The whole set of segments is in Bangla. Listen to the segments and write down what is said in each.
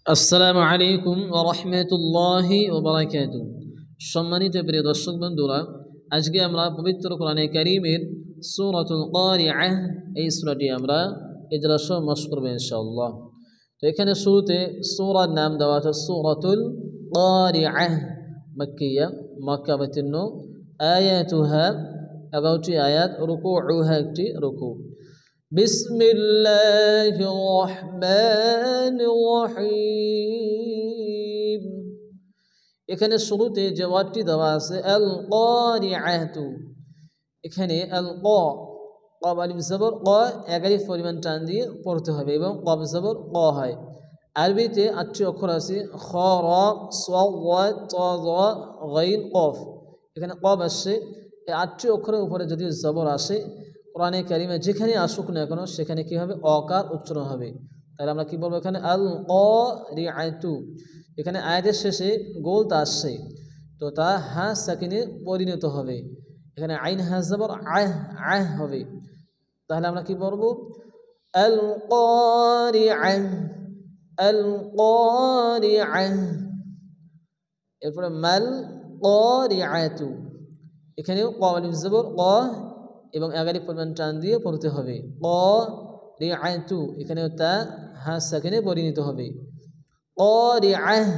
আসসালামু আলাইকুম ওয়া রাহমাতুল্লাহি ওয়া বারাকাতুহু। সম্মানিত প্রিয় দর্শক বন্ধুরা, আজকে আমরা পবিত্র কোরআনে কারীমের সূরাতুল কারিআহ এই সূরাটি আমরা ইজলাসে মশ করব ইনশাআল্লাহ। তো এখানে শুরুতে সূরার নাম দেওয়া আছে সূরাতুল কারিআহ, মাক্কিয়া, মক্কা অবতীর্ণ, আয়াতুহা 11টি আয়াত, রুকুউহা একটি রুকু। بسم الله الرحمن الرحيم। এখানে শুরুতে যে ওয়ার্ডটি দেওয়া আছে আল কারিআতু, এখানে আল কব আলিফ জবর ক, এক আলিফ পরিমাণ টান দিয়ে পড়তে হবে এবং কব জবর ক হয়। আরবিতে 8টি অক্ষর আছে খ, র, স, ওয়া, ত, য, গাইন, কফ। এখানে কব আসছে। এই 8টি অক্ষরের উপরে যদি জবর আসে কোরআনে কারিমে যেখানে আসুক না কেন সেখানে কি হবে? অকার উচ্চারণ হবে। তাহলে আমরা কি বলবো এখানে আল কারিআতু। এখানে আয়াতের শেষে গোলতা আসছে, তো তা হা সাকিনে পরিণত হবে। এখানে আইন হা জবর আহ আহ হবে। তাহলে আমরা কি বলবো? আল কারিআহ, আল কারিআহ। এরপরে মাল কারিআতু, এখানেও ক আলিফ জবর ক এবং এগারি পরিমাণ টান দিয়ে পড়তে হবে। কারিআতু, এখানেও তা হা সাকিনে পরিণত হবে। কারিআহ,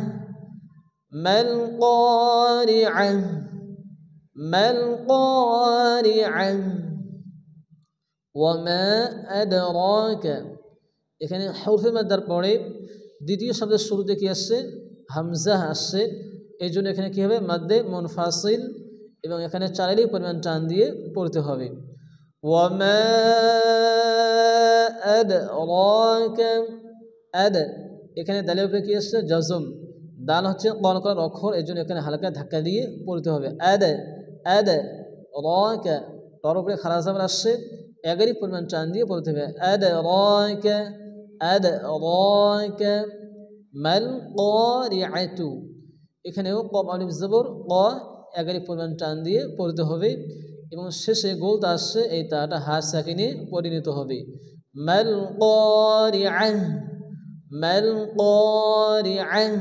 মাল কারিআহ, মাল কারিআহ, ওয়া মা আদরাকা। এখানে হরফে মাদ্দার পরে দ্বিতীয় শব্দের শুরুতে কি আসছে? হামজা আসছে। এই জন্য এখানে কি হবে? মাদ্দে মুনফাসিল, এবং এখানে 4 আলিফ পরিমাণ টান দিয়ে পড়তে হবে। ওয়া মা আদরাকা, আদ, এখানে দালের উপরে কি আসছে? জজম। দাল হচ্ছে কলকলার অক্ষর, এই জন্য এখানে হালকা ধাক্কা দিয়ে পড়তে হবে। আদ আদ রাকা, তার উপরে খারাজ জবর আসছে, এক আলিফ পরিমাণ টান দিয়ে পড়তে হবে। আদ রাকা, আদ রাকা, মাল কারিআতু। এখানেও কব আলিফ জবর ক, এক আলিফ পরিমাণ টান দিয়ে পড়তে হবে এবং শেষে গোলতা আসছে, এই তাটা হা সাকিনে পরিণত হবে। মাল কারিআহ, মাল কারিআহ।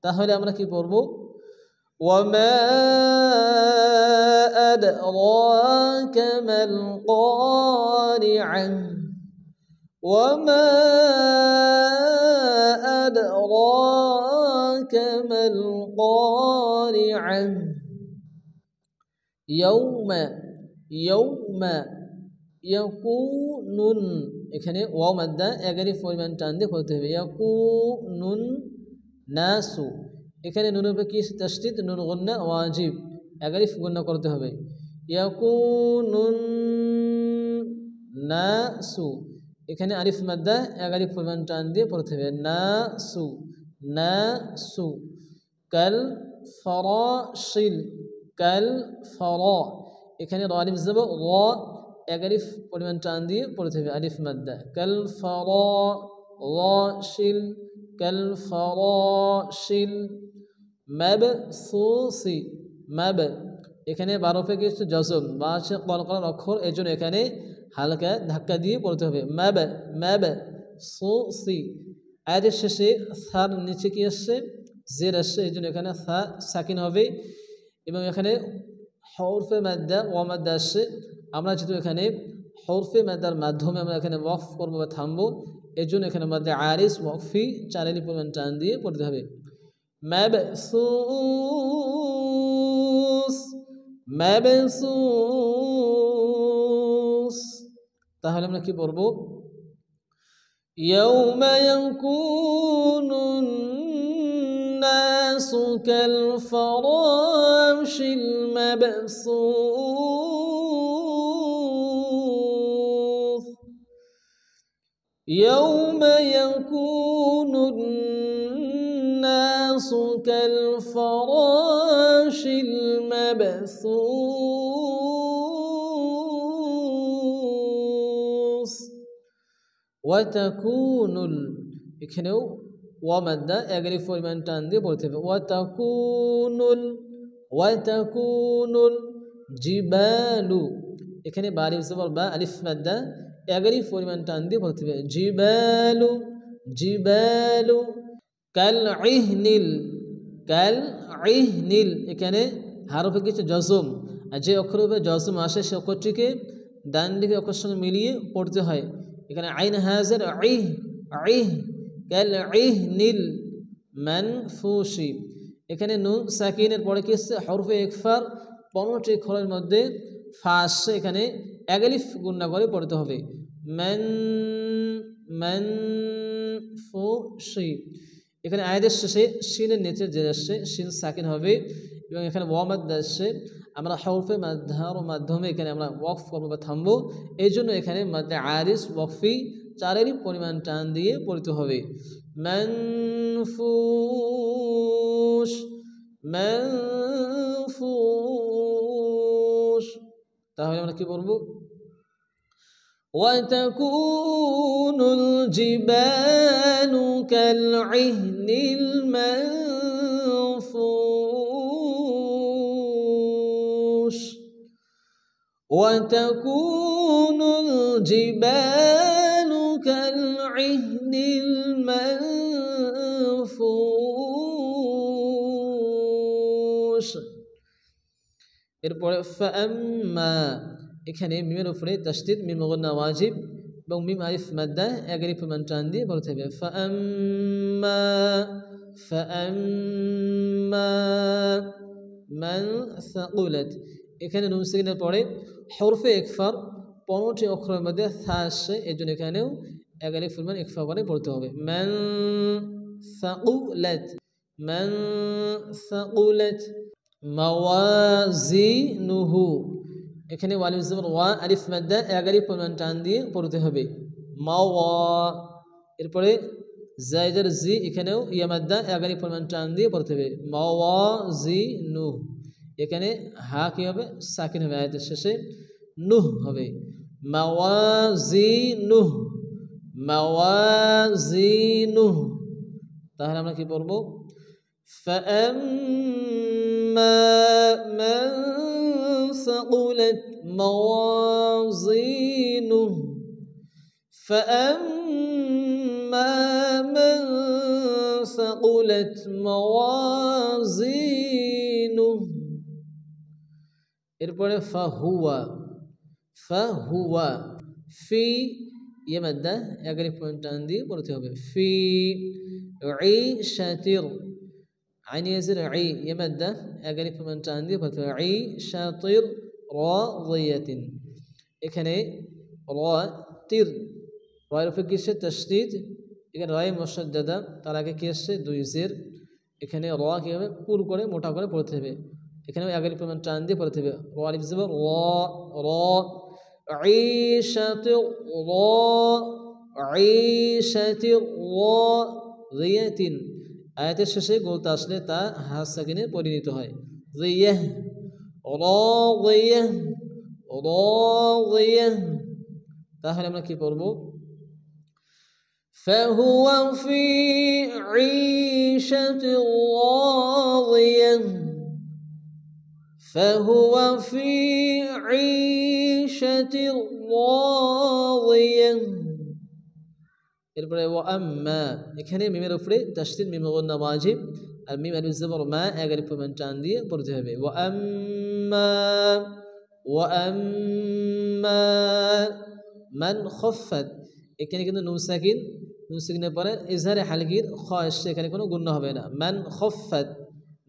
তাহলে আমরা কি পড়ব? ওয়া মা আদরাকা মাল কারিআহ, ওয়া মা আদরাকা মাল কারিআহ। ইয়াউমা, ইয়াউমা, ইয়াকুনুন, এখানে ওয়াও মাদ্দা এক আলিফ পরিমাণ টান দিয়ে পড়তে হবে। ইয়াকুনুন নাসু, এখানে নুনের উপরে কি তাসদীদ? নুন গুন্না ওয়াজিব, এক আলিফ গুন্না করতে হবে। ইয়াকুনুন নাসু, এখানে আলিফ মাদ্দা এক আলিফ পরিমাণ টান দিয়ে পড়তে হবে। নাসু, নাসু। কাল ফরাশিল, কাল ফরা, এখানে র আলিফ জবর র, এক আলিফ পরিমাণ টান দিয়ে পড়তে হবে, আলিফ মাদ্দা। কাল ফরাশিল, কাল ফরাশিল। মাবসুসি, মাব, এখানে বারফে কিছু জজম বা আছে কলকলার অক্ষর, এই জন্য এখানে হালকা ধাক্কা দিয়ে পড়তে হবে। মাব, মাব সুসি। আয়াতের শেষে সার নিচে কি আসছে? জের আসছে, এই জন্য এখানে সা সাকিন হবে এবং এখানে হরফে মাদ্দা ওয়া মাদ্দা আসছে। আমরা যেহেতু এখানে হরফে মাদ্দার মাধ্যমে আমরা এখানে ওয়াকফ করবো বা থামবো, এই জন্য এখানে মাদ্দে আরিস ওয়াকফি 4 আলিফ পরিমাণ টান দিয়ে পড়তে হবে। মাবসুস, মাবসুস। তাহলে আমরা কি পড়ব? ইয়াউমা ইয়াকুনুন নাসু কাল ফরাশিল মাবসুস, ইয়াউমা ইয়াকুনুন নাসু কাল ফরাশিল মাবসুস। ওয়া তাকুনুল, এখানেও ওয়া মাদ্দা এক আলিফ পরিমাণ টান দিয়ে পড়তে হবে। ওয়া তাকুনুল, ওয়া তাকুনুল জিবালু, এখানে বা আলিফ জবর বা আলিফ মাদ্দা এক আলিফ পরিমাণ টান দিয়ে পড়তে হবে। জিবালু, জিবালু কাল ইহনিল, কাল ইহনিল, এখানে হারফে কিছু জজম, আর যে অক্ষর উপরে জজম আসে সে অক্ষরটিকে ডান দিকে অক্ষরের সঙ্গে মিলিয়ে পড়তে হয়। এখানে আইন হাজার ইহ, ইহ কাল ইহনিল মানফুশি। এখানে নুন সাকিনের পরে কি এসছে হরফে ইকফার, 15টি অক্ষরের মধ্যে ফাঁস, এখানে এক আলিফ গুণনা করে পড়তে হবে। মান মানফুশি। এখানে আয়াতের শেষে শিনের নিচে যে আসছে শিন সাকিন হবে এবং এখানে ওয়া মাদ আসছে। আমরা হরফে মাদ্ধার মাধ্যমে এখানে আমরা ওয়াকফ করবো বা থামবো, এই জন্য এখানে মাদ্দে আরিস ওয়াকফি চারেরই পরিমাণ টান দিয়ে পড়তে হবে। মানফুশ, মানফুশ। তাহলে আমরা কি বলবো? وتكون الجبال كالعهن المنفوش، وتكون الجبال كالعهن المنفوش। এরপরে ফাআম্মা, এখানে মিমের উপরে তাসদীদ, মিম গুন্না ওয়াজিব এবং মিম আলিফ মাদ্দা এক আলিফ মান টান দিয়ে পড়তে হবে। ফাআম্মা, ফাআম্মা মান সাকুলাত। এখানে নুন সাকিনের পরে হরফে ইকফার 15টি অক্ষরের মধ্যে থা আসছে, এর জন্য এখানেও এক আলিফ মান ইকফা করে পড়তে হবে। মান সাকুলাত, মান সাকুলাত। মাওয়াজিনুহু, এখানে ওয়ালিফ জবর ওয়া আলিফ মাদ্দা এক আলিফ পরিমাণ টান দিয়ে পড়তে হবে। মাওয়া, এরপরে জায়জার জি, এখানেও ইয়া মাদ্দা এক আলিফ পরিমাণ টান দিয়ে পড়তে হবে। মাওয়াজিনু, এখানে হা কি হবে? সাকিন হবে, আয়াতের শেষে নুহ হবে। মাওয়াজিনুহ, মাওয়াজিনুহ। তাহলে আমরা কি পড়ব? فأما من ثقلت موازينه، فأما من ثقلت موازينه। এরপরে ফাহুয়া, ফাহুয়া ফি ইয়া মাদ্দা এক আলিফ পয়েন্ট টান দিয়ে পড়তে হবে। ফি ঈশাতির, আইন ইয়াজির আই ইয়া মাদ্দা এক আলিফ পরিমাণ টান দিয়ে পড়তে হবে। ঈশাতির রাদিয়াতিন, এখানে রা তির, রায়ের উপরে কি এসছে? তাসদীদ। এখানে রায়ে মুশাদ্দাদা, তার আগে কি এসছে? দুই জের। এখানে রা কি হবে? পুরো করে মোটা করে পড়তে হবে। এখানেও এক আলিফ পরিমাণ টান দিয়ে পড়তে হবে। রা আলিফ জবর রা, রা ঈশাতির রা, ঈশাতির রাদিয়াতিন। আয়াতের শেষে গোলতা আসলে তা হা সাকিনে পরিণত হয়। রিয়াহ, রাদিয়াহ, রাদিয়াহ। তাহলে আমরা কি পড়ব? ফাহুয়া ফি ঈশাতির রাদিয়াহ, ফাহুয়া ফি ঈশাতির রাদিয়াহ। এরপরে ওয়া আম্মা, এখানে মিমের উপরে তাসদীদ, মিম গুন্না ওয়াজিব, আর মিম আলিফ জবর মা এক আলিফ পরিমাণ টান দিয়ে পড়তে হবে। ওয়া আম্মা, ওয়া আম্মা মান খাফাত, এখানে কিন্তু নুন সাকিন, নুন সাকিনের পরে ইজহারে হালকির খ আসছে, এখানে কোনো গুণ হবে না। মান খাফাত,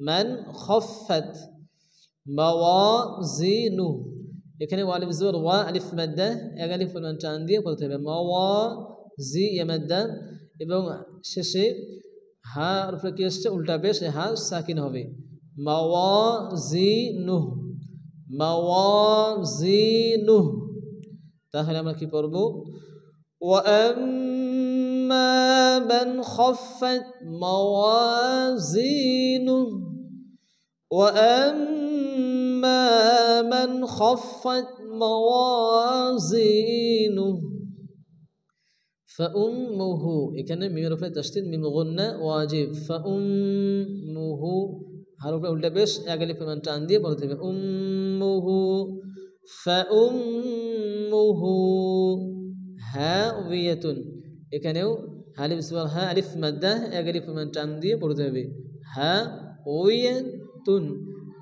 মান খাফাত। মাওয়াজিনু, এখানে ওয়া আলিফ জবর ওয়া আলিফ মাদ্দা এক আলিফ পরিমাণ টান দিয়ে পড়তে হবে। মাওয়া জি ইয়া মাদ্দা এবং শেষে হা উপরে কি আসছে? উল্টা পেশ, হা সাকিন হবে। মাওয়াজিনুহ, মাওয়াজিনুহ। তাহলে আমরা কি পড়ব? ওয়া আম্মা মান খাফাত মাওয়াজিনুহ, ওয়া আম্মা মান খাফাত মাওয়াজিনুহ। ফাউম্মুহু, এখানে মিমের উপরে তাসদীদ, মিম গুন্না ওয়াজিব। ফাউম্মুহু, হার উপরে উল্টা পেশ এক আলিফ পরিমাণ টান দিয়ে পড়তে হবে। উম্মুহু, ফাউম্মুহু হাওয়াতুন, এখানেও আলিফ জবর হা আলিফ মাদ্দা এক আলিফ পরিমাণ টান দিয়ে পড়তে হবে হা ওয়াতুন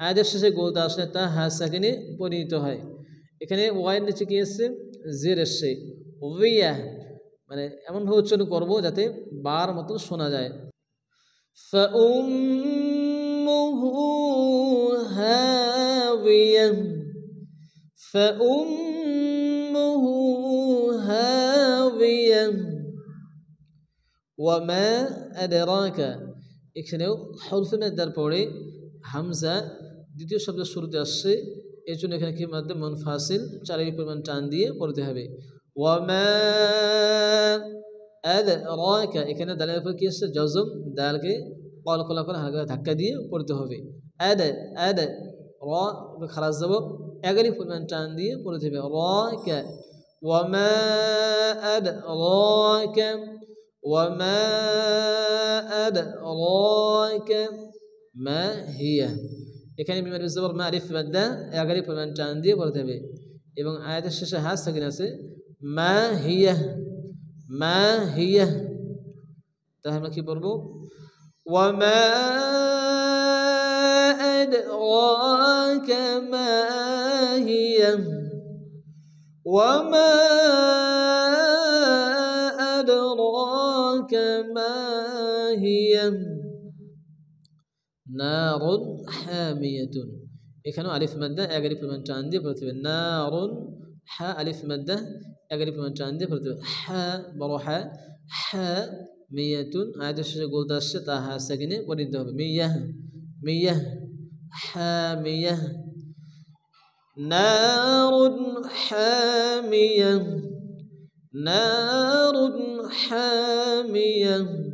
আয়াতের শেষে গোলতা আসলে তা হা সাকিনে পরিণত হয় এখানে ওয়াইয়ের নিচে কি এসছে জের এসছে ওয়া মানে এমনভাবে উচ্চারণ করবো যাতে বার মতো শোনা যায় فأمه هاوية فأمه هاوية وما أدراك এখানেও হরফে মাদ্দার পরে হামজা দ্বিতীয় শব্দের শুরুতে আসছে এর জন্য এখানে কি মাদ্দা মুনফাসিল চার আলিফ পরিমাণ টান দিয়ে পড়তে হবে ওয়ামা আদরাকা এখানে দালের উপর কি আসছে জজম দালকে কলকলা করে হালকা ধাক্কা দিয়ে পড়তে হবে আদ আদ র খারাজ যাব এক আলিফ পরিমাণ টান দিয়ে পড়তে হবে রাকা ওয়ামা আদরাকা وما أدراك ما هي এখানে মিমের জবর মারিফ মাদ্দা এক আলিফ পরিমাণ টান দিয়ে পড়তে হবে এবং আয়াতের শেষে হা সাকিন আছে মা হিয়া তাহলে আমরা কি পড়ব وما أدراك ما هي وما أدراك ما هي نار حامية এখানেও আলিফ মাদ্দা এক আলিফ পরিমাণ টান দিয়ে পড়তে হবে নারুন হা আলিফ মাদ্দা এক আলিফ পরিমাণ টান দিয়ে পড়তে হবে হা বড় হা হা মিয়াতুন আয়াতের শেষে গোলতা আসছে তা হা সাকিনে পরিণত হবে মিয়াহ হামিয়াহ নারুন হামিয়াহ نار حامية